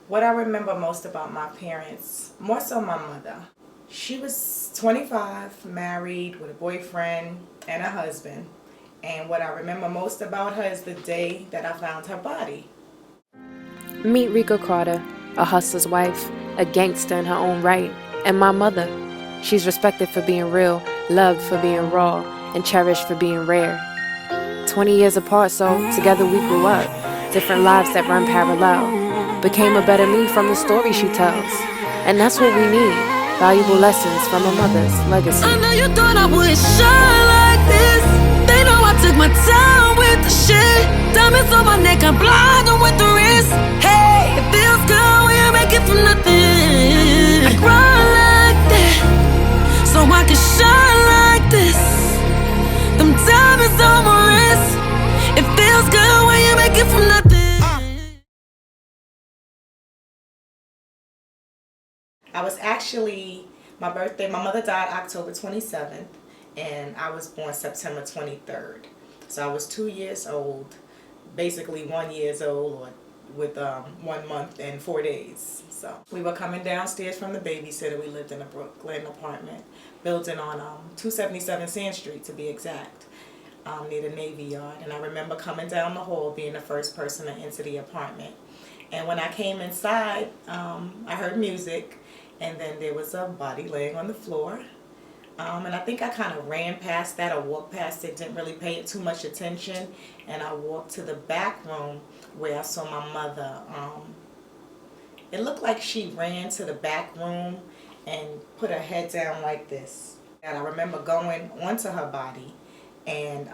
What I remember most about my parents, more so my mother, she was 25, married with a boyfriend and a husband. And what I remember most about her is the day that I found her body. Meet Rika Carter, a hustler's wife, a gangster in her own right, and my mother. She's respected for being real, loved for being raw, and cherished for being rare. 20 years apart, so together we grew up. Different lives that run parallel. Became a better me from the story she tells. And that's what we need. Valuable lessons from a mother's legacy. I know you thought I wouldn't shine like this. They know I took my time with the shit. Diamonds on my neck, I'm blinded with the wrist. Hey, it feels good when you make it from nothing. I grind like that, so I can shine like this. Them diamonds on my wrist. It feels good when you make it from nothing. I was actually, my mother died October 27th, and I was born September 23rd. So I was 2 years old, basically 1 year old, or with 1 month and 4 days. So we were coming downstairs from the babysitter. We lived in a Brooklyn apartment building on 277 Sand Street to be exact, near the Navy Yard. And I remember coming down the hall, being the first person to enter the apartment. And when I came inside, I heard music, and then there was a body laying on the floor. And I think I kind of ran past that or walked past it, didn't really pay it too much attention. And I walked to the back room where I saw my mother. It looked like she ran to the back room and put her head down like this. And I remember going onto her body, and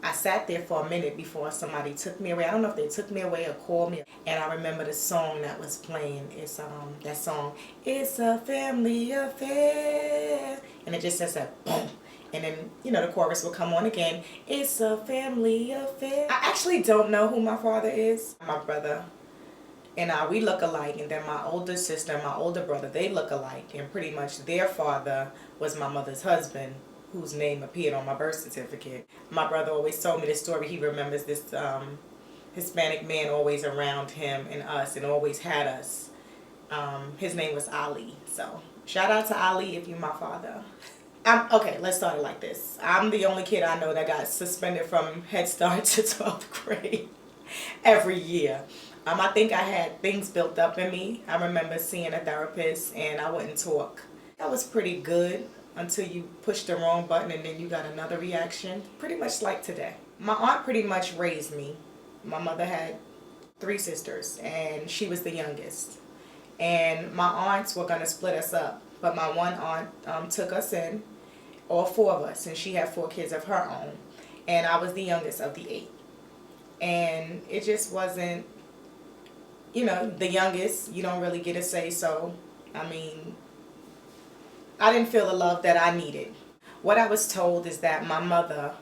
I sat there for a minute before somebody took me away. I don't know if they took me away or called me. And I remember the song that was playing. It's that song, "It's a Family Affair." And it just says that, boom. And then, the chorus will come on again. "It's a family affair." I actually don't know who my father is. My brother and we look alike. And then my older sister and my older brother, they look alike. And pretty much their father was my mother's husband, whose name appeared on my birth certificate. My brother always told me this story. He remembers this Hispanic man always around him and us, and always had us. His name was Ali. So shout out to Ali if you're my father. Okay, let's start it like this. I'm the only kid I know that got suspended from Head Start to 12th grade every year. I think I had things built up in me. I remember seeing a therapist and I wouldn't talk. That was pretty good until you pushed the wrong button and then you got another reaction. Pretty much like today. My aunt pretty much raised me. My mother had 3 sisters and she was the youngest. And my aunts were going to split us up. But my one aunt took us in, all 4 of us, and she had 4 kids of her own. And I was the youngest of the 8. And it just wasn't, the youngest, you don't really get a say so. I mean, I didn't feel the love that I needed. What I was told is that my mother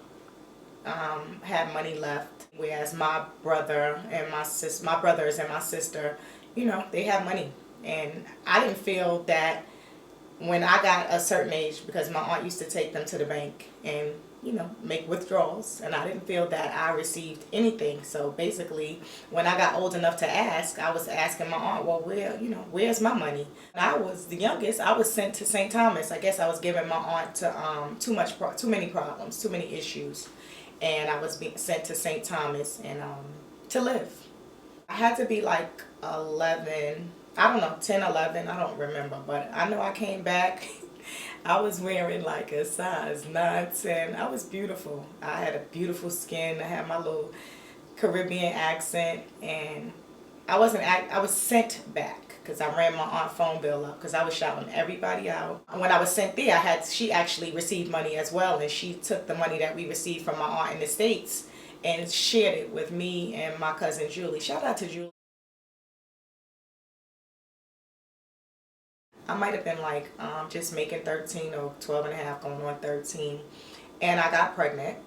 had money left, whereas my brothers and my sister, they have money. And I didn't feel that when I got a certain age, because my aunt used to take them to the bank and, make withdrawals, and I didn't feel that I received anything. So basically, when I got old enough to ask, I was asking my aunt, well, where's my money? When I was the youngest, I was sent to St. Thomas. I guess I was giving my aunt to too many problems, too many issues, and I was being sent to St. Thomas and to live. I had to be like 11, I don't know, 10, 11, I don't remember, but I know I came back. I was wearing like a size 9, 10. I was beautiful. I had a beautiful skin. I had my little Caribbean accent, and I was sent back because I ran my aunt phone bill up because I was shouting everybody out. When I was sent there, she actually received money as well, and she took the money that we received from my aunt in the States and shared it with me and my cousin Julie. Shout out to Julie. I might have been like just making 13 or 12 and a half, going on 13. And I got pregnant,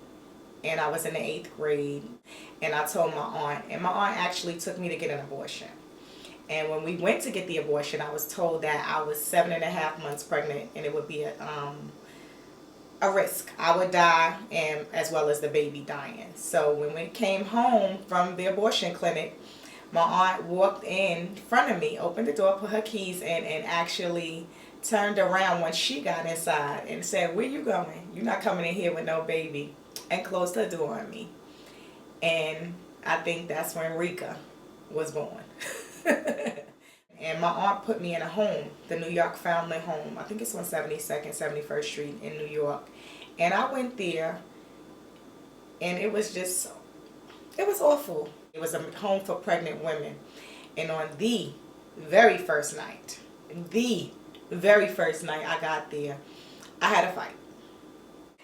and I was in the 8th grade. And I told my aunt, and my aunt actually took me to get an abortion. And when we went to get the abortion, I was told that I was 7.5 months pregnant, and it would be a risk. I would die, and as well as the baby dying. So when we came home from the abortion clinic, my aunt walked in front of me, opened the door, put her keys in, and actually turned around when she got inside and said, "Where you going? You're not coming in here with no baby," and closed her door on me. And I think that's when Rika was born. And my aunt put me in a home, the New York Foundling home. I think it's on 72nd, 71st Street in New York. And I went there, and it was awful. It was a home for pregnant women. And on the very first night I got there, I had a fight.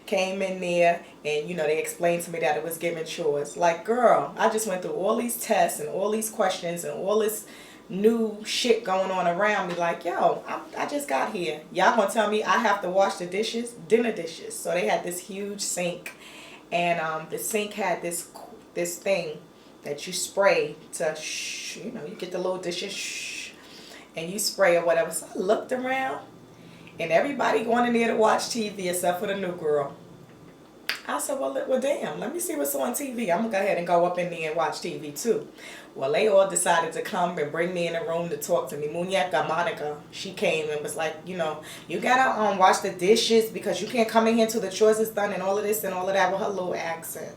Came in there, and they explained to me that it was giving chores. Like, girl, I just went through all these tests and all these questions and all this new shit going on around me. Like, yo, I just got here. Y'all gonna tell me I have to wash the dishes, dinner dishes. So they had this huge sink, and the sink had this thing that you spray to you get the little dishes and you spray or whatever. So I looked around, and everybody going in there to watch TV except for the new girl. I said, well, damn, let me see what's on TV. I'm going to go ahead and go up in there and watch TV too. Well, they all decided to come and bring me in the room to talk to me. Muñeca Monica, she came and was like, you got to wash the dishes because you can't come in here until the chores is done and all of this and all of that with her little accent.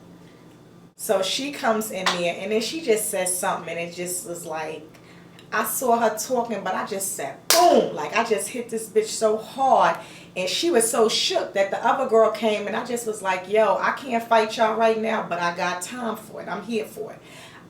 So she comes in there, and then she just says something, and it just was like, I saw her talking, but I just said, boom, like I just hit this bitch so hard, and she was so shook that the other girl came, and I just was like, yo, I can't fight y'all right now, but I got time for it. I'm here for it.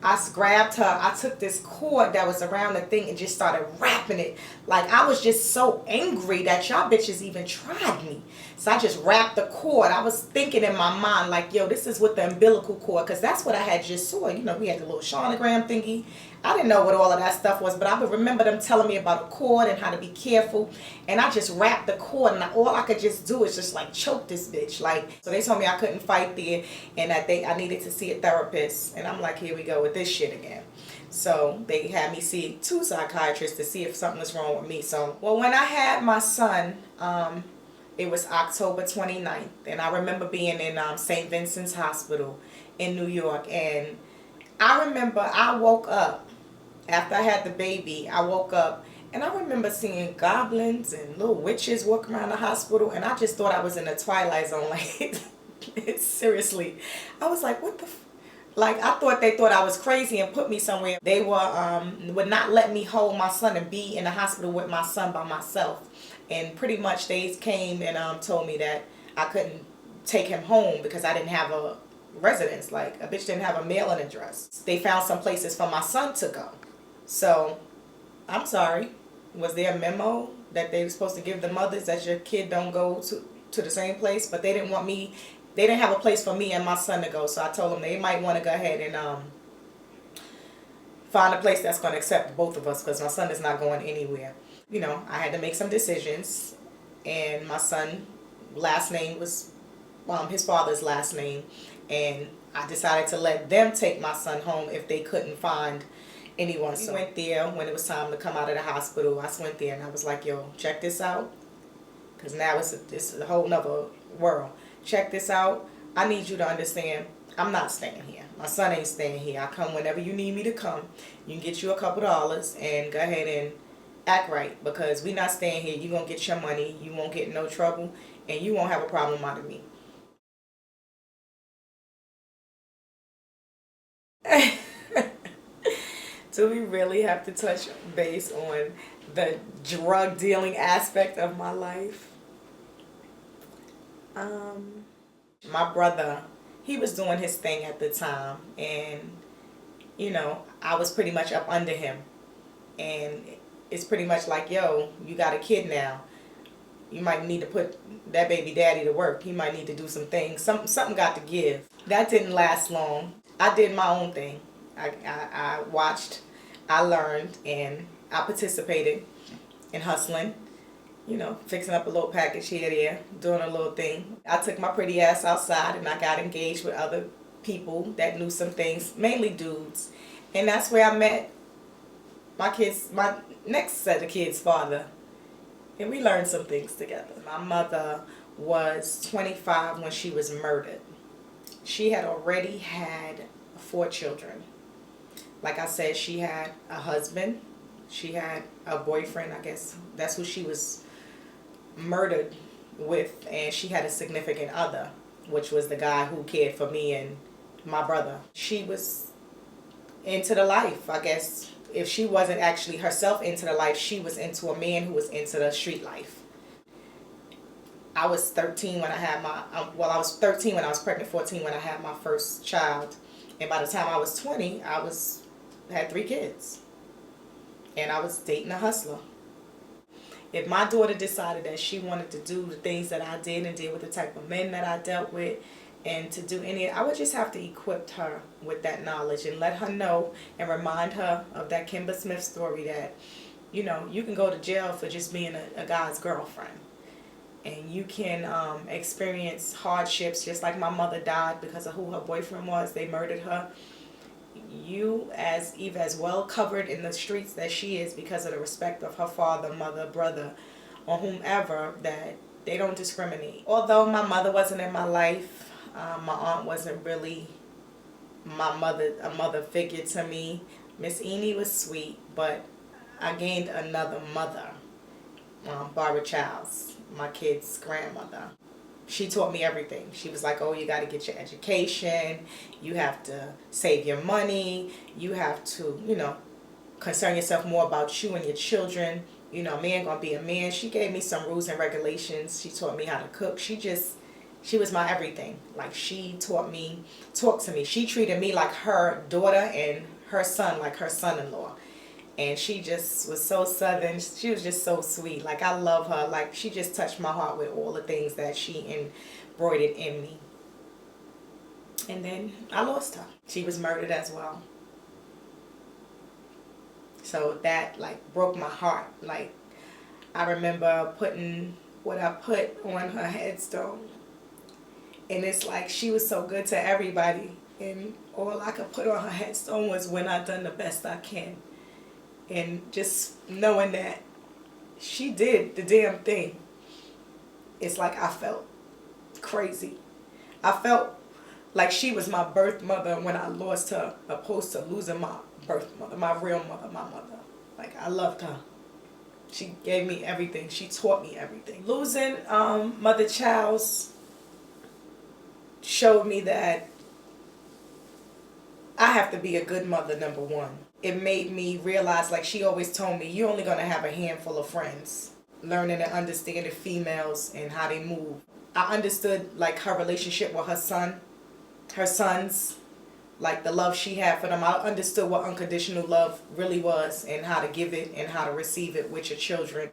I grabbed her, I took this cord that was around the thing and just started wrapping it. Like, I was just so angry that y'all bitches even tried me. So I just wrapped the cord. I was thinking in my mind, like, yo, this is with the umbilical cord, because that's what I had just saw. We had the little sonogram thingy. I didn't know what all of that stuff was, but I would remember them telling me about a cord and how to be careful. And I just wrapped the cord, and all I could just do is just like choke this bitch. Like, so they told me I couldn't fight there, and that I needed to see a therapist. And I'm like, here we go with this shit again. So they had me see 2 psychiatrists to see if something was wrong with me. So, well, when I had my son, it was October 29th, and I remember being in St. Vincent's Hospital in New York, and I remember I woke up after I had the baby. I woke up, and I remember seeing goblins and little witches walking around the hospital, and I just thought I was in the Twilight Zone. Like, seriously, I was like, what the like, I thought they thought I was crazy and put me somewhere. They would not let me hold my son and be in the hospital with my son by myself. And pretty much they came and told me that I couldn't take him home because I didn't have a residence. Like, a bitch didn't have a mailing address. They found some places for my son to go. So, I'm sorry. Was there a memo that they were supposed to give the mothers that your kid don't go to the same place? But they didn't want me. They didn't have a place for me and my son to go. So I told them they might want to go ahead and find a place that's going to accept both of us, because my son is not going anywhere. I had to make some decisions, and my son's last name was his father's last name, and I decided to let them take my son home if they couldn't find anyone. So we went there when it was time to come out of the hospital. I went there and I was like, yo, check this out, because now it's a whole nother world. Check this out. I need you to understand, I'm not staying here. My son ain't staying here. I come whenever you need me to come. You can get you a couple dollars and go ahead and act right, because we not staying here. You gonna get your money. You won't get in no trouble, and you won't have a problem out of me. Do we really have to touch base on the drug dealing aspect of my life? My brother, he was doing his thing at the time, and I was pretty much up under him, and it's pretty much like, yo, you got a kid now. You might need to put that baby daddy to work. He might need to do some things. Something got to give. That didn't last long. I did my own thing. I watched, I learned, and I participated in hustling. Fixing up a little package here, there, doing a little thing. I took my pretty ass outside, and I got engaged with other people that knew some things, mainly dudes. And that's where I met my next set of kids' father. And we learned some things together. My mother was 25 when she was murdered. She had already had 4 children. Like I said, she had a husband. She had a boyfriend, I guess. That's who she was murdered with. And she had a significant other, which was the guy who cared for me and my brother. She was into the life, I guess. If she wasn't actually herself into the life, she was into a man who was into the street life. I was 13 when I had my, I was 13 when I was pregnant, 14 when I had my first child. And by the time I was 20, had 3 kids. And I was dating a hustler. If my daughter decided that she wanted to do the things that I did and deal with the type of men that I dealt with, and to do any, I would just have to equip her with that knowledge and let her know and remind her of that Kimber Smith story that, you know, you can go to jail for just being a guy's girlfriend. And you can experience hardships, just like my mother died because of who her boyfriend was. They murdered her. You, as Eva, as well covered in the streets that she is because of the respect of her father, mother, brother, or whomever, that they don't discriminate. Although my mother wasn't in my life, my aunt wasn't really a mother figure to me. Miss Eni was sweet, but I gained another mother, Barbara Childs, my kid's grandmother. She taught me everything. She was like, oh, you got to get your education. You have to save your money. You have to, you know, concern yourself more about you and your children. You know, a man gonna be a man. She gave me some rules and regulations. She taught me how to cook. She was my everything. Like, she talked to me. She treated me like her daughter and her son like her son-in-law. And she just was so Southern. She was just so sweet. Like, I love her. Like, she just touched my heart with all the things that she embroidered in me. And then I lost her. She was murdered as well. So that, like, broke my heart. Like, I remember putting what I put on her headstone. And it's like, she was so good to everybody. And all I could put on her headstone was, when I done the best I can. And just knowing that she did the damn thing, it's like I felt crazy. I felt like she was my birth mother when I lost her, opposed to losing my birth mother, my real mother, my mother. Like, I loved her. She gave me everything. She taught me everything. Losing Mother Childs showed me that I have to be a good mother, number one. It made me realize, like she always told me, you're only going to have a handful of friends. Learning and understanding females and how they move. I understood, like, her relationship with her sons, like the love she had for them. I understood what unconditional love really was and how to give it and how to receive it with your children.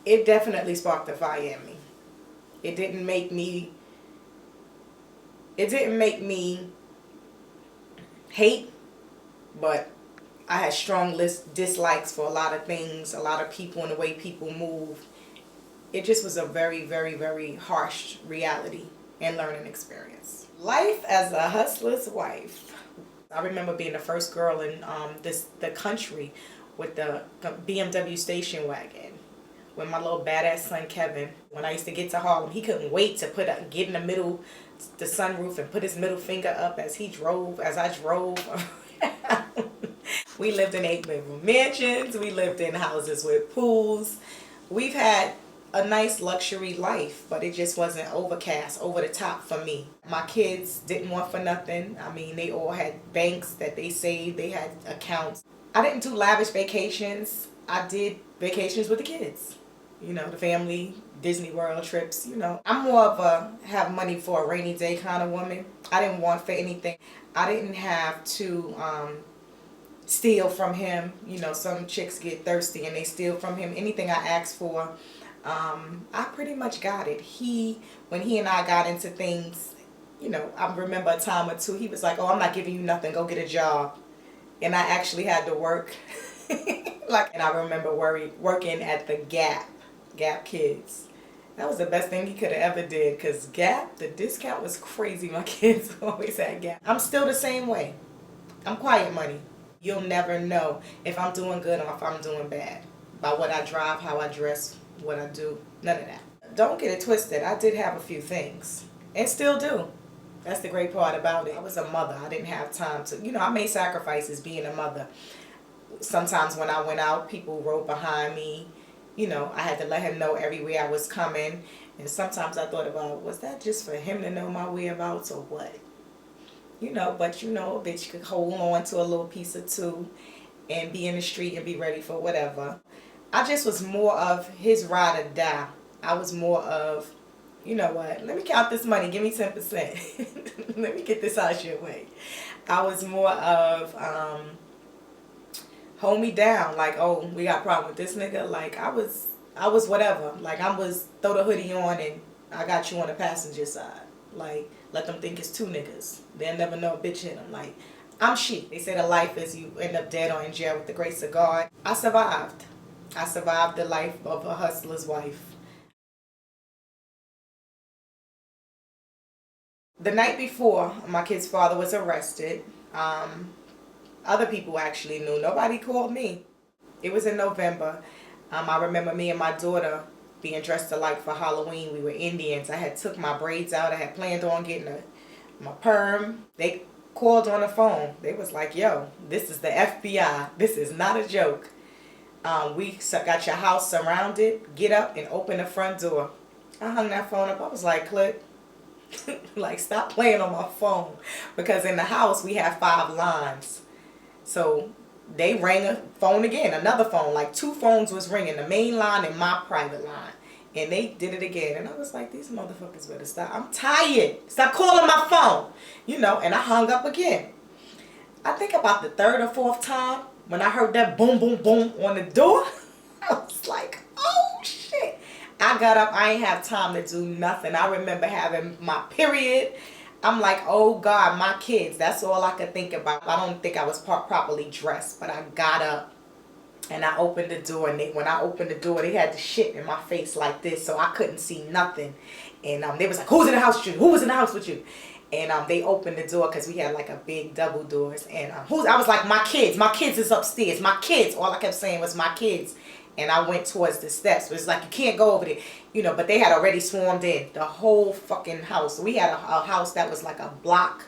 It definitely sparked a fire in me. It didn't make me hate, but I had strong dislikes for a lot of things, a lot of people, and the way people move. It just was a very, very, very harsh reality and learning experience. Life as a hustler's wife. I remember being the first girl in the country with the BMW station wagon. With my little badass son Kevin. When I used to get to Harlem, he couldn't wait to get in the middle, the sunroof, and put his middle finger up as I drove. We lived in 8-bedroom mansions. We lived in houses with pools. We've had a nice luxury life, but it just wasn't over the top for me. My kids didn't want for nothing. I mean, they all had banks that they saved. They had accounts. I didn't do lavish vacations. I did vacations with the kids. You know, the family, Disney World trips, you know. I'm more of a have money for a rainy day kind of woman. I didn't want for anything. I didn't have to steal from him. You know, some chicks get thirsty and they steal from him. Anything I asked for, I pretty much got it. When he and I got into things, you know, I remember a time or two, he was like, oh, I'm not giving you nothing, go get a job. And I actually had to work. And I remember working at the Gap Kids. That was the best thing he could have ever did, because Gap, the discount was crazy. My kids always had Gap. I'm still the same way. I'm quiet money. You'll never know if I'm doing good or if I'm doing bad by what I drive, how I dress, what I do. None of that. Don't get it twisted. I did have a few things and still do. That's the great part about it. I was a mother. I didn't have time to, I made sacrifices being a mother. Sometimes when I went out, people rode behind me. I had to let him know everywhere I was coming. And sometimes I thought about, was that just for him to know my whereabouts or what? But a bitch could hold on to a little piece or two and be in the street and be ready for whatever. I just was more of his ride or die. I was more of, you know what, let me count this money, give me 10%. Let me get this out your way. I was more of, hold me down, like, oh, we got a problem with this nigga. Like, I was whatever. Like, I was throw the hoodie on and I got you on the passenger side. Like, let them think it's two niggas. They'll never know a bitch hit them. Like, I'm she. They say the life is you end up dead or in jail with the grace of God. I survived. I survived the life of a hustler's wife. The night before my kid's father was arrested, other people actually knew. Nobody called me. It was in November. I remember me and my daughter being dressed alike for Halloween. We were Indians. I had took my braids out. I had planned on getting my perm. They called on the phone. They was like, yo, this is the FBI. This is not a joke. We got your house surrounded. Get up and open the front door. I hung that phone up. I was like, click. Like, stop playing on my phone. Because in the house, we have 5 lines. So they rang a phone again, another phone. Like 2 phones was ringing, the main line and my private line. And they did it again. And I was like, these motherfuckers better stop. I'm tired. Stop calling my phone. And I hung up again. I think about the 3rd or 4th time when I heard that boom, boom, boom on the door, I was like, oh shit. I got up. I ain't have time to do nothing. I remember having my period. I'm like, oh God, my kids. That's all I could think about. I don't think I was properly dressed, but I got up and I opened the door. And when I opened the door, they had the shit in my face like this, so I couldn't see nothing. And they was like, who's in the house with you? Who was in the house with you? And they opened the door because we had like a big double doors. And I was like, my kids is upstairs. My kids. All I kept saying was my kids. And I went towards the steps. It was like, you can't go over there. But they had already swarmed in. The whole fucking house. We had a house that was like a block.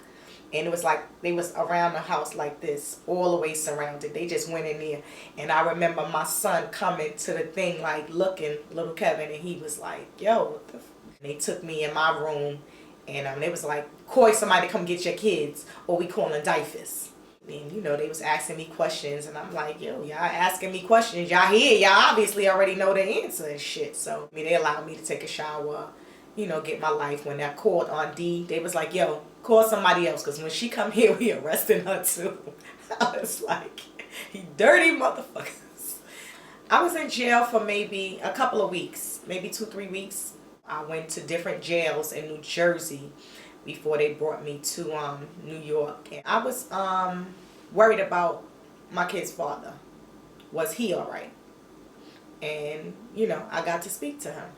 And it was like, they was around the house like this. All the way surrounded. They just went in there. And I remember my son coming to the thing like looking, little Kevin. And he was like, yo, what the f-? They took me in my room. And they was like, call somebody to come get your kids. Or we calling DIFUS. And, they was asking me questions. And I'm like, yo, y'all asking me questions. Y'all here. Y'all obviously already know the answer and shit. So, they allowed me to take a shower, get my life. When I called on D, they was like, yo, call somebody else. Because when she come here, we arresting her too. I was like, you dirty motherfuckers. I was in jail for maybe a couple of weeks. Maybe 2-3 weeks. I went to different jails in New Jersey before they brought me to New York. And I was worried about my kid's father. Was he all right? And, I got to speak to him.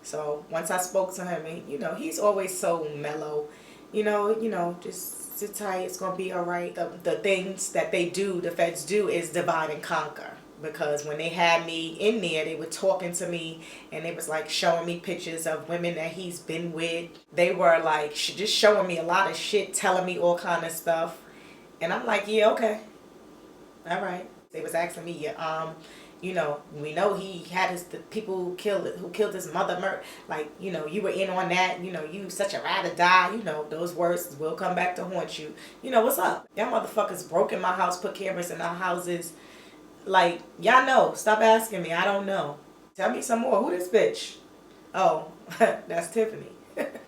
So once I spoke to him, and, he's always so mellow. Just sit tight, it's going to be all right. The things that they do, the feds do, is divide and conquer. Because when they had me in there, they were talking to me and they was like showing me pictures of women that he's been with. They were like just showing me a lot of shit, telling me all kind of stuff. And I'm like, yeah, okay. All right. They was asking me, we know he had the people who killed his mother. Like, you were in on that. You such a ride or die. Those words will come back to haunt you. What's up? Y'all motherfuckers broke in my house, put cameras in our houses. Like, y'all know. Stop asking me. I don't know. Tell me some more. Who this bitch? Oh, that's Tiffany.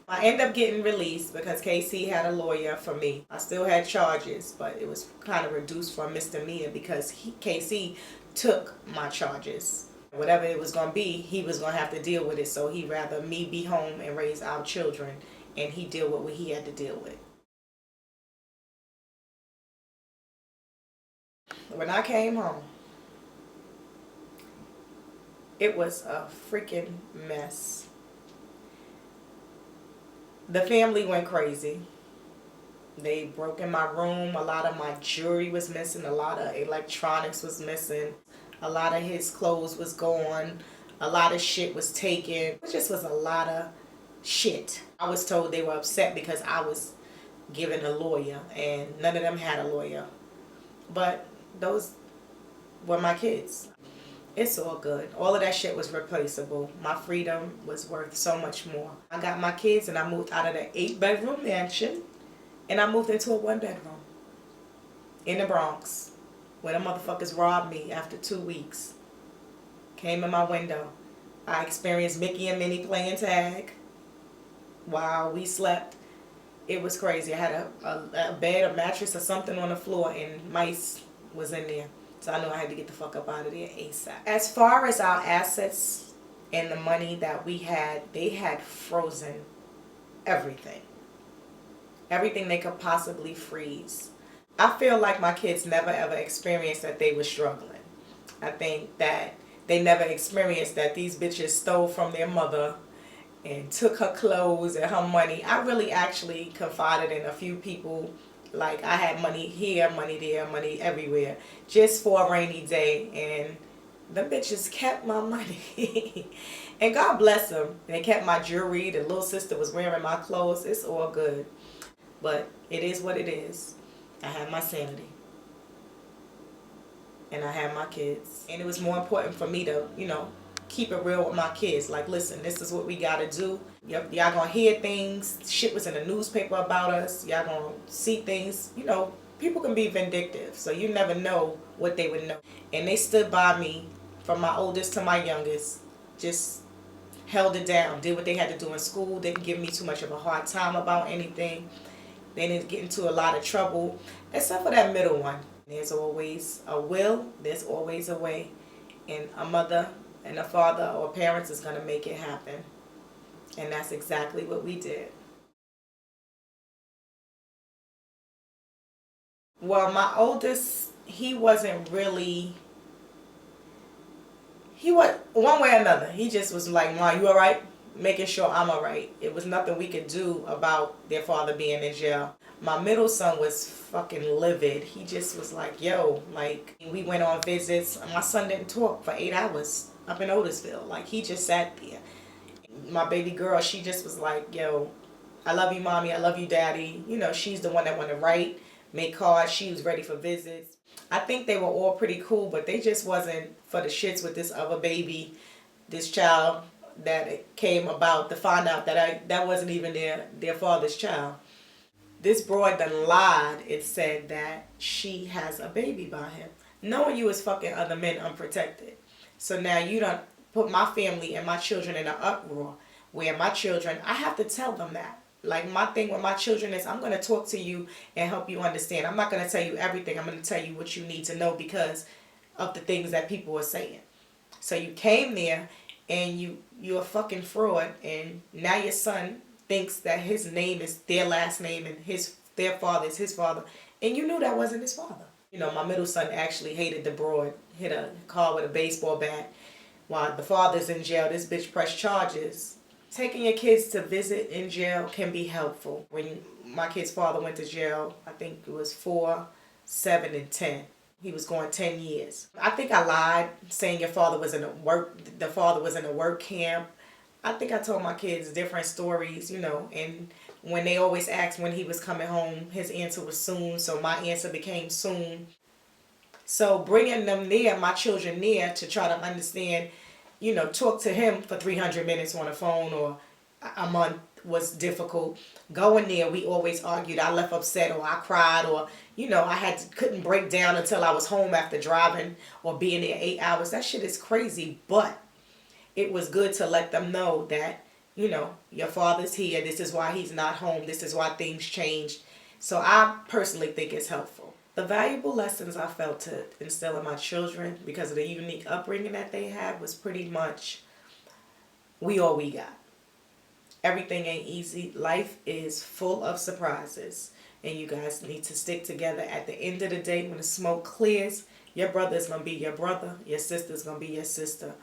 I ended up getting released because KC had a lawyer for me. I still had charges, but it was kind of reduced for a misdemeanor because KC took my charges. Whatever it was going to be, he was going to have to deal with it. So he'd rather me be home and raise our children, and he deal with what he had to deal with. When I came home, it was a freaking mess. The family went crazy. They broke in my room. A lot of my jewelry was missing. A lot of electronics was missing. A lot of his clothes was gone. A lot of shit was taken. It just was a lot of shit. I was told they were upset because I was given a lawyer, and none of them had a lawyer. But those were my kids. It's all good. All of that shit was replaceable. My freedom was worth so much more. I got my kids and I moved out of the 8-bedroom mansion and I moved into a 1-bedroom in the Bronx where the motherfuckers robbed me after 2 weeks. Came in my window. I experienced Mickey and Minnie playing tag while we slept. It was crazy. I had a bed, a mattress, or something on the floor, and mice was in there. So I knew I had to get the fuck up out of there ASAP. As far as our assets and the money that we had, they had frozen everything. Everything they could possibly freeze. I feel like my kids never ever experienced that they were struggling. I think that they never experienced that these bitches stole from their mother and took her clothes and her money. I really actually confided in a few people. Like, I had money here, money there, money everywhere, just for a rainy day, and the bitches kept my money. And God bless them. They kept my jewelry. The little sister was wearing my clothes. It's all good. But it is what it is. I had my sanity. And I had my kids. And it was more important for me to, keep it real with my kids. Like, listen, this is what we gotta do. Y'all gonna hear things. Shit was in the newspaper about us. Y'all gonna see things. People can be vindictive. So you never know what they would know. And they stood by me from my oldest to my youngest. Just held it down. Did what they had to do in school. Didn't give me too much of a hard time about anything. They didn't get into a lot of trouble. Except for that middle one. There's always a will. There's always a way. And a mother and a father or parents is going to make it happen. And that's exactly what we did. Well, my oldest, he was one way or another. He just was like, Ma, you all right? Making sure I'm all right. It was nothing we could do about their father being in jail. My middle son was fucking livid. He just was like, yo, we went on visits. My son didn't talk for 8 hours up in Otisville. He just sat there. My baby girl, she just was like, yo, I love you, mommy. I love you, daddy. She's the one that wanted to write, make cards. She was ready for visits. I think they were all pretty cool, but they just wasn't for the shits with this other baby, this child that came about to find out that wasn't even their father's child. This broad done lied. It said that she has a baby by him, knowing you was fucking other men unprotected. So now you done put my family and my children in an uproar where my children, I have to tell them that. My thing with my children is I'm going to talk to you and help you understand. I'm not going to tell you everything. I'm going to tell you what you need to know because of the things that people are saying. So you came there and you're a fucking fraud, and now your son thinks that his name is their last name and their father is his father, and you knew that wasn't his father. My middle son actually hated the broad, hit a car with a baseball bat while the father's in jail. This bitch pressed charges. Taking your kids to visit in jail can be helpful. When my kid's father went to jail, I think it was 4, 7, and 10. He was going 10 years. I think I lied saying the father was in a work camp. I think I told my kids different stories, and when they always asked when he was coming home, his answer was soon, so my answer became soon. So bringing them near, my children near, to try to understand, talk to him for 300 minutes on the phone or a month was difficult. Going there, we always argued. I left upset or I cried or, I couldn't break down until I was home after driving or being there 8 hours. That shit is crazy, but it was good to let them know that, your father's here. This is why he's not home. This is why things changed. So I personally think it's helpful. The valuable lessons I felt to instill in my children because of the unique upbringing that they had was pretty much, we all we got. Everything ain't easy. Life is full of surprises. And you guys need to stick together. At the end of the day, when the smoke clears, your brother is going to be your brother. Your sister is going to be your sister.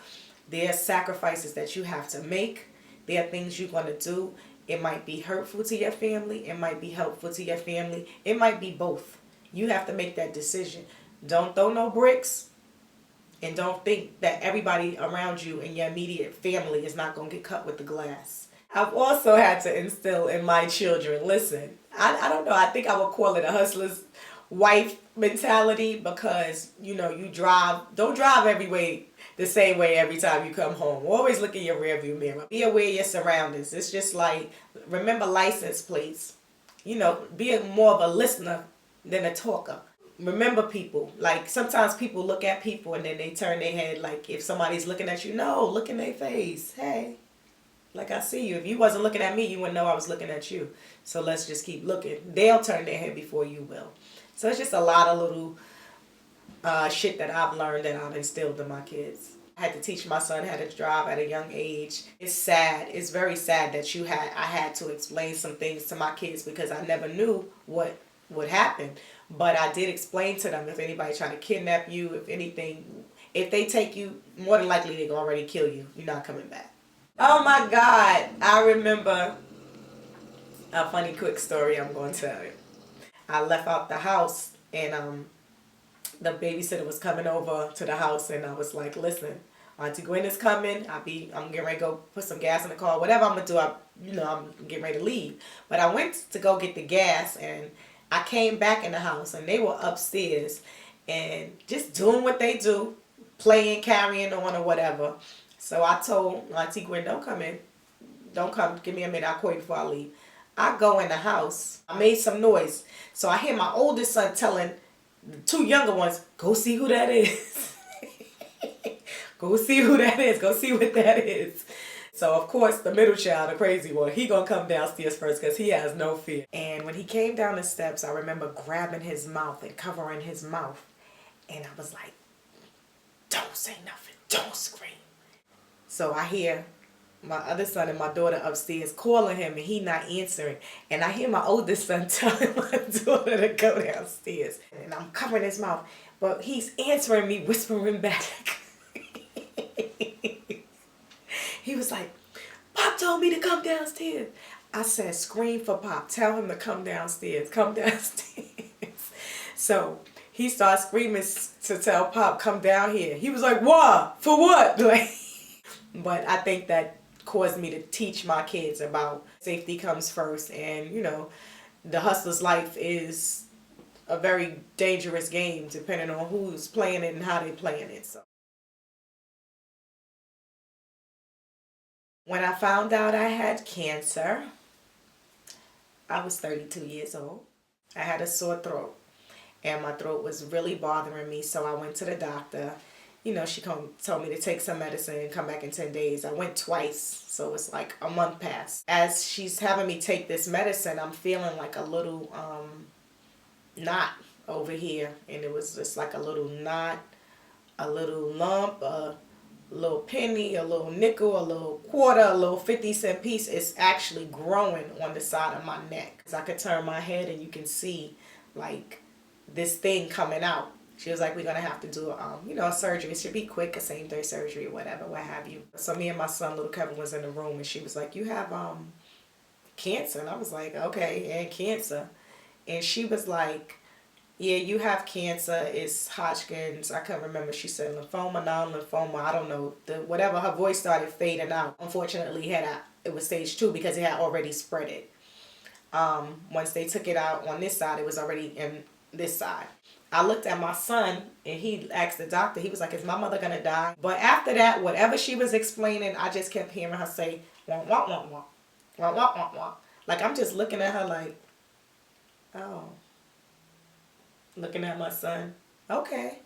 There are sacrifices that you have to make. There are things you're going to do. It might be hurtful to your family. It might be helpful to your family. It might be both. You have to make that decision. Don't throw no bricks. And don't think that everybody around you and your immediate family is not going to get cut with the glass. I've also had to instill in my children, listen, I don't know. I think I would call it a hustler's wife mentality because, you know, don't drive every way the same way every time you come home. Always look in your rearview mirror. Be aware of your surroundings. It's just like, remember license plates. You know, be more of a listener than a talker. Remember people. Like, sometimes people look at people and then they turn their head. Like, if somebody's looking at you, no, look in their face. Hey, like, I see you. If you wasn't looking at me, you wouldn't know I was looking at you. So let's just keep looking. They'll turn their head before you will. So it's just a lot of little shit that I've learned that I've instilled in my kids. I had to teach my son how to drive at a young age. It's sad. It's very sad that I had to explain some things to my kids because I never knew what would happen. But I did explain to them, if anybody trying to kidnap you, if anything, if they take you, more than likely they're going to already kill you. You're not coming back. Oh my God. I remember a funny quick story I'm going to tell you. I left out the house and the babysitter was coming over to the house and I was like, listen, Auntie Gwen is coming. I'm getting ready to go put some gas in the car. Whatever I'm going to do, I'm getting ready to leave. But I went to go get the gas and I came back in the house and they were upstairs and just doing what they do, playing, carrying on or whatever. So I told Auntie Gwen, don't come in. Don't come. Give me a minute. I'll call you before I leave. I go in the house. I made some noise. So I hear my oldest son telling the two younger ones, go see who that is. Go see who that is. Go see what that is. So, of course, the middle child, the crazy one, he gonna come downstairs first because he has no fear. And when he came down the steps, I remember grabbing his mouth and covering his mouth. And I was like, don't say nothing. Don't scream. So I hear my other son and my daughter upstairs calling him and he not answering. And I hear my oldest son telling my daughter to go downstairs. And I'm covering his mouth. But he's answering me, whispering back. He was like, Pop told me to come downstairs. I said, scream for Pop. Tell him to come downstairs. Come downstairs. So he started screaming to tell Pop, come down here. He was like, what? For what? Like, but I think that caused me to teach my kids about safety comes first. And, you know, the hustler's life is a very dangerous game depending on who's playing it and how they're playing it. So when I found out I had cancer, I was 32 years old. I had a sore throat and my throat was really bothering me. So I went to the doctor. You know, she told me to take some medicine and come back in 10 days. I went twice, so it's like a month passed. As she's having me take this medicine, I'm feeling like a little knot over here. And it was just like a little knot, a little lump, a little penny, a little nickel, a little quarter, a little 50-cent piece. It's actually growing on the side of my neck. So I could turn my head and you can see like this thing coming out. She was like, we're going to have to do a surgery. It should be quick, a same-day surgery or whatever, what have you. So me and my son, little Kevin, was in the room and she was like, you have cancer. And I was like, okay, and cancer. And she was like, yeah, you have cancer. It's Hodgkin's. I can't remember. She said lymphoma, non-lymphoma. I don't know. Whatever, her voice started fading out. Unfortunately, it was stage 2 because it had already spread it. Once they took it out on this side, it was already in this side. I looked at my son and he asked the doctor, he was like, is my mother going to die? But after that, whatever she was explaining, I just kept hearing her say, wah, wah, wah, wah, wah, wah, wah, wah. Like, I'm just looking at her like, oh, looking at my son. Okay.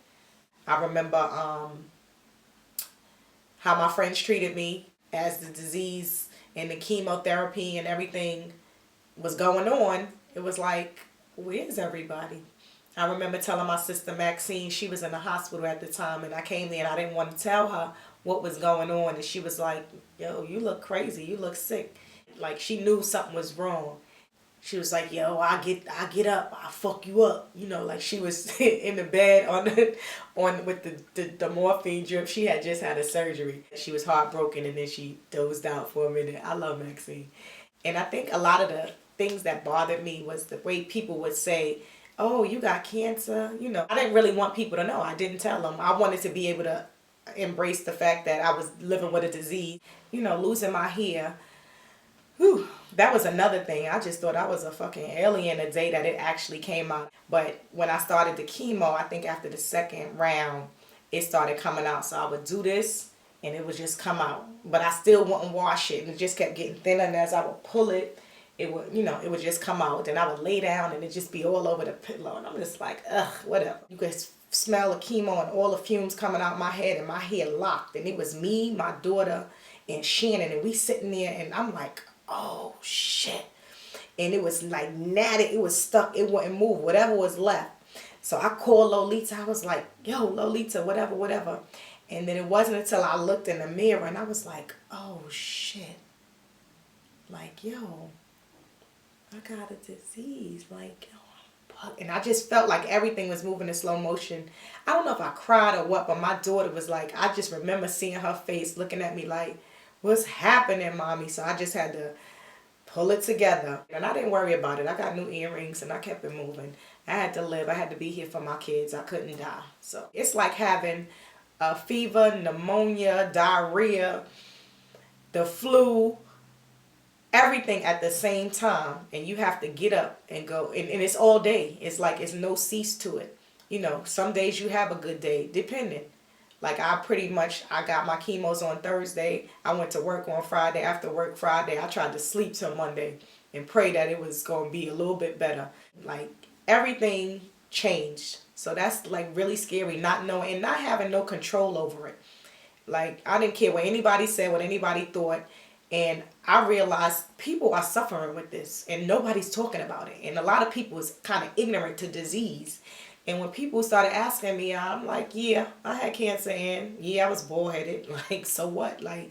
I remember how my friends treated me as the disease and the chemotherapy and everything was going on. It was like, where's everybody? I remember telling my sister Maxine, she was in the hospital at the time, and I came there and I didn't want to tell her what was going on. And she was like, yo, you look crazy. You look sick. Like, she knew something was wrong. She was like, yo, I get up. I'll fuck you up. You know, like she was in the bed with the morphine drip. She had just had a surgery. She was heartbroken and then she dozed out for a minute. I love Maxine. And I think a lot of the things that bothered me was the way people would say, oh, you got cancer. You know, I didn't really want people to know. I didn't tell them. I wanted to be able to embrace the fact that I was living with a disease. You know, losing my hair. Whew. That was another thing. I just thought I was a fucking alien the day that it actually came out. But when I started the chemo, I think after the second round, it started coming out. So I would do this and it would just come out. But I still wouldn't wash it. And it just kept getting thinner. And as I would pull it, it would, it would just come out. Then I would lay down and it'd just be all over the pillow. And I'm just like, ugh, whatever. You could smell the chemo and all the fumes coming out my head and my hair locked. And it was me, my daughter, and Shannon. And we sitting there and I'm like, oh shit. And it was like natty, it was stuck, it wouldn't move, whatever was left. So I called Lolita. I was like, yo, Lolita, whatever. And then it wasn't until I looked in the mirror and I was like, oh shit. Like, yo, I got a disease. Like, yo, and I just felt like everything was moving in slow motion. I don't know if I cried or what, but my daughter was like, I just remember seeing her face looking at me like, what's happening, mommy? So I just had to pull it together. And I didn't worry about it. I got new earrings and I kept it moving. I had to live. I had to be here for my kids. I couldn't die. So it's like having a fever, pneumonia, diarrhea, the flu, everything at the same time. And you have to get up and go. And it's all day. It's like it's no cease to it. Some days you have a good day, depending. Like I got my chemos on Thursday. I went to work on Friday. After work Friday, I tried to sleep till Monday and pray that it was going to be a little bit better. Like everything changed. So that's like really scary, not knowing and not having no control over it. Like I didn't care what anybody said, what anybody thought. And I realized people are suffering with this and nobody's talking about it. And a lot of people is kind of ignorant to disease. And when people started asking me, I'm like, yeah, I had cancer and yeah, I was bullheaded. Like, so what? Like,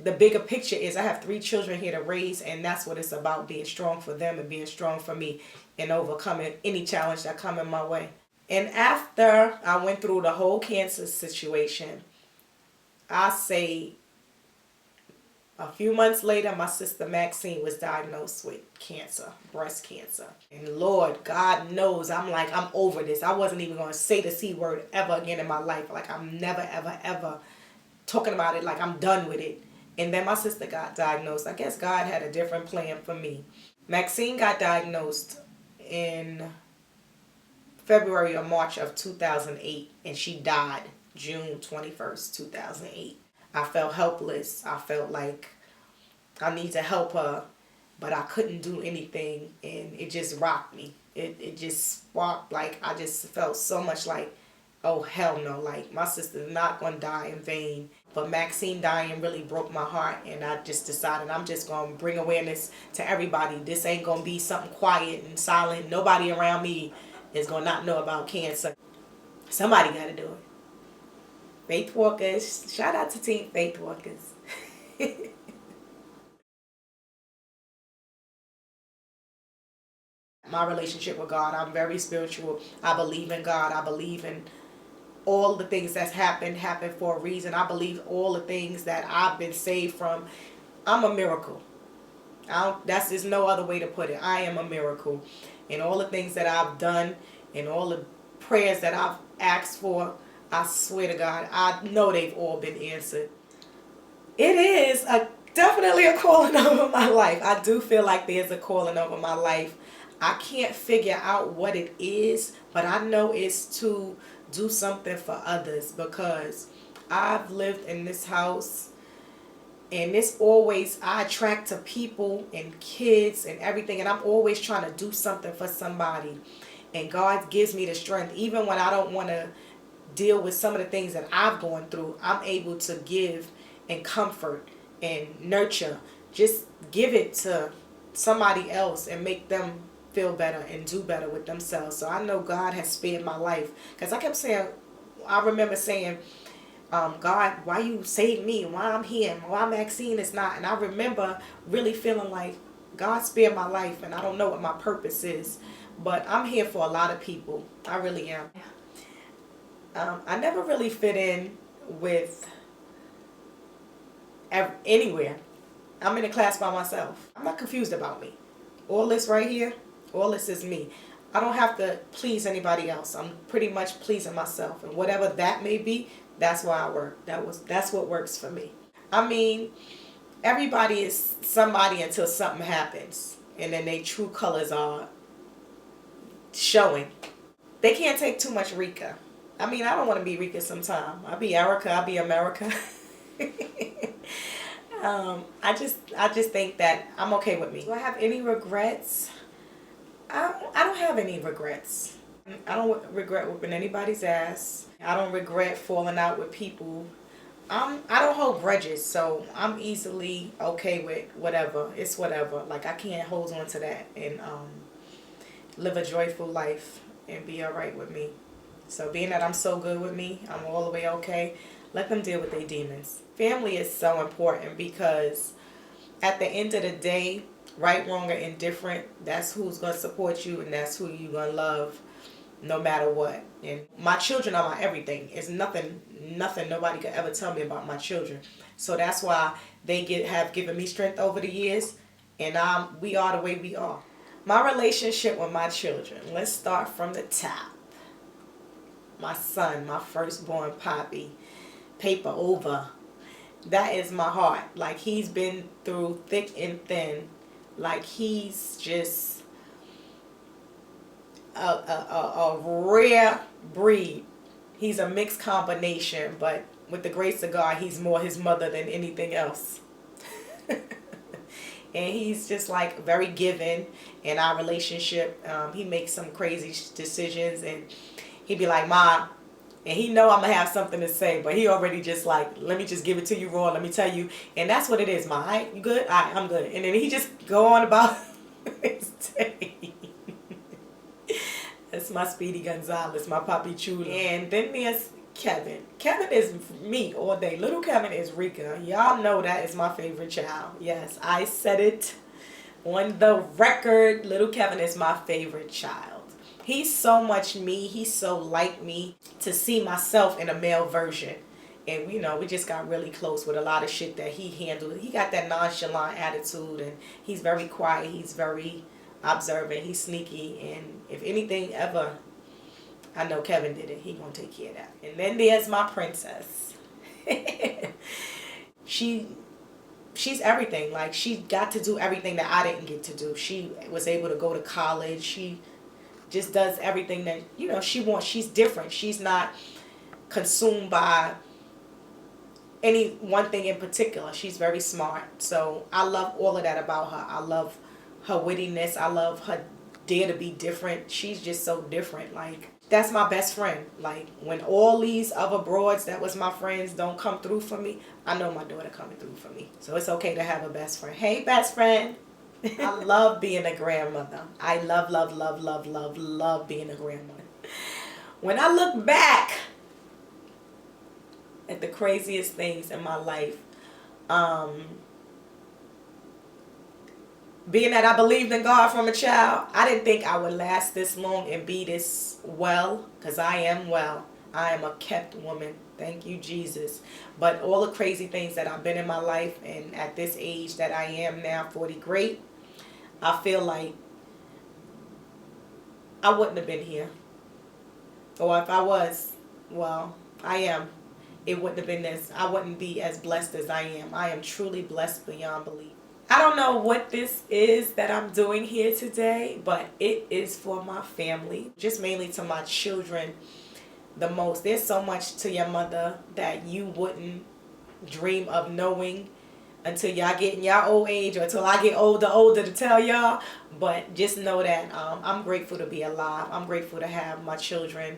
the bigger picture is I have 3 children here to raise, and that's what it's about, being strong for them and being strong for me and overcoming any challenge that come in my way. And after I went through the whole cancer situation, I say a few months later, my sister Maxine was diagnosed with cancer, breast cancer. And Lord, God knows, I'm like, I'm over this. I wasn't even going to say the C word ever again in my life. Like, I'm never, ever, ever talking about it. Like, I'm done with it. And then my sister got diagnosed. I guess God had a different plan for me. Maxine got diagnosed in February or March of 2008. And she died June 21st, 2008. I felt helpless. I felt like I need to help her, but I couldn't do anything, and it just rocked me. It just sparked, like, I just felt so much like, oh, hell no, like, my sister's not going to die in vain. But Maxine dying really broke my heart, and I just decided I'm just going to bring awareness to everybody. This ain't going to be something quiet and silent. Nobody around me is going to not know about cancer. Somebody got to do it. Faith Walkers. Shout out to Team Faith Walkers. My relationship with God, I'm very spiritual. I believe in God. I believe in all the things that's happened for a reason. I believe all the things that I've been saved from. I'm a miracle. There's no other way to put it. I am a miracle. And all the things that I've done and all the prayers that I've asked for, I swear to God, I know they've all been answered. It is definitely a calling over my life. I do feel like there's a calling over my life. I can't figure out what it is, but I know it's to do something for others, because I've lived in this house and I attract to people and kids and everything, and I'm always trying to do something for somebody. And God gives me the strength, even when I don't want to deal with some of the things that I've gone through. I'm able to give and comfort and nurture. Just give it to somebody else and make them feel better and do better with themselves. So I know God has spared my life, because I kept saying, I remember saying, God, why you saved me? Why I'm here? Why Maxine is not? And I remember really feeling like God spared my life, and I don't know what my purpose is, but I'm here for a lot of people. I really am. I never really fit in with anywhere. I'm in a class by myself. I'm not confused about me. All this right here, all this is me. I don't have to please anybody else. I'm pretty much pleasing myself, and whatever that may be, that's why I work. That's what works for me. I mean, everybody is somebody until something happens. And then their true colors are showing. They can't take too much Rika. I mean, I don't want to be Rika sometime. I'll be Erica. I'll be America. I just think that I'm okay with me. Do I have any regrets? I don't have any regrets. I don't regret whooping anybody's ass. I don't regret falling out with people. I don't hold grudges, so I'm easily okay with whatever. It's whatever. Like, I can't hold on to that and live a joyful life and be all right with me. So being that I'm so good with me, I'm all the way okay, let them deal with their demons. Family is so important because at the end of the day, right, wrong, or indifferent, that's who's going to support you and that's who you're going to love no matter what. And my children are my everything. It's nothing nobody could ever tell me about my children. So that's why they have given me strength over the years, and we are the way we are. My relationship with my children, let's start from the top. My son, my firstborn Poppy, paper over. That is my heart. Like, he's been through thick and thin. Like, he's just a rare breed. He's a mixed combination, but with the grace of God, he's more his mother than anything else. And he's just like very giving in our relationship. He makes some crazy decisions, and he'd be like, "Mom," and he know I'm gonna have something to say, but he already just like, "Let me just give it to you raw. Let me tell you," and that's what it is. "Ma, alright, you good? Alright, I'm good." And then he just go on about his day. That's my Speedy Gonzalez, my Papi Chulo. And then there's Kevin. Kevin is me all day. Little Kevin is Rika. Y'all know that is my favorite child. Yes, I said it on the record. Little Kevin is my favorite child. He's so much me. He's so like me. To see myself in a male version. And, you know, we just got really close with a lot of shit that he handled. He got that nonchalant attitude, and he's very quiet. He's very observant. He's sneaky. And if anything ever, I know Kevin did it. He gonna take care of that. And then there's my princess. She's everything. Like, she got to do everything that I didn't get to do. She was able to go to college. She just does everything that, you know, she wants. She's different. She's not consumed by any one thing in particular. She's very smart. So I love all of that about her. I love her wittiness. I love her dare to be different. She's just so different. Like, that's my best friend. Like, when all these other broads that was my friends don't come through for me, I know my daughter coming through for me. So it's okay to have a best friend. Hey, best friend. I love being a grandmother. I love being a grandmother. When I look back at the craziest things in my life, being that I believed in God from a child, I didn't think I would last this long and be this well, because I am well. I am a kept woman. Thank you, Jesus. But all the crazy things that I've been in my life, and at this age that I am now, 40 great, I feel like I wouldn't have been here. Or if I was, well, I am. It wouldn't have been this. I wouldn't be as blessed as I am. I am truly blessed beyond belief. I don't know what this is that I'm doing here today, but it is for my family, just mainly to my children the most. There's so much to your mother that you wouldn't dream of knowing until y'all get in y'all old age, or until I get older to tell y'all. But just know that I'm grateful to be alive. I'm grateful to have my children.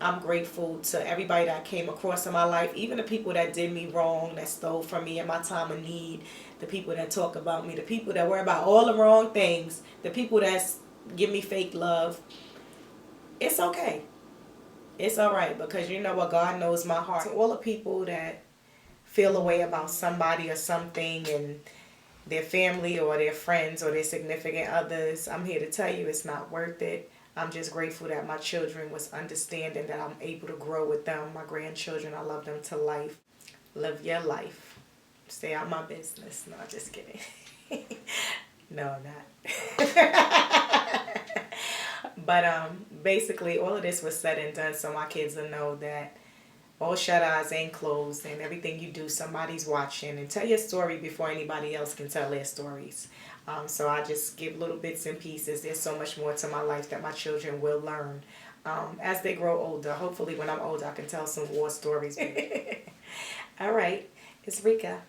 I'm grateful to everybody that came across in my life, even the people that did me wrong, that stole from me in my time of need, the people that talk about me, the people that worry about all the wrong things, the people that give me fake love. It's okay. It's all right, because you know what? God knows my heart. To all the people that feel a way about somebody or something, and their family or their friends or their significant others, I'm here to tell you it's not worth it. I'm just grateful that my children was understanding, that I'm able to grow with them. My grandchildren, I love them to life. Live your life. Stay out my business. No, just kidding. No, not. But basically all of this was said and done so my kids will know that all shut eyes ain't closed, and everything you do, somebody's watching. And tell your story before anybody else can tell their stories. So I just give little bits and pieces. There's so much more to my life that my children will learn as they grow older. Hopefully when I'm older I can tell some war stories. All right, it's Rika.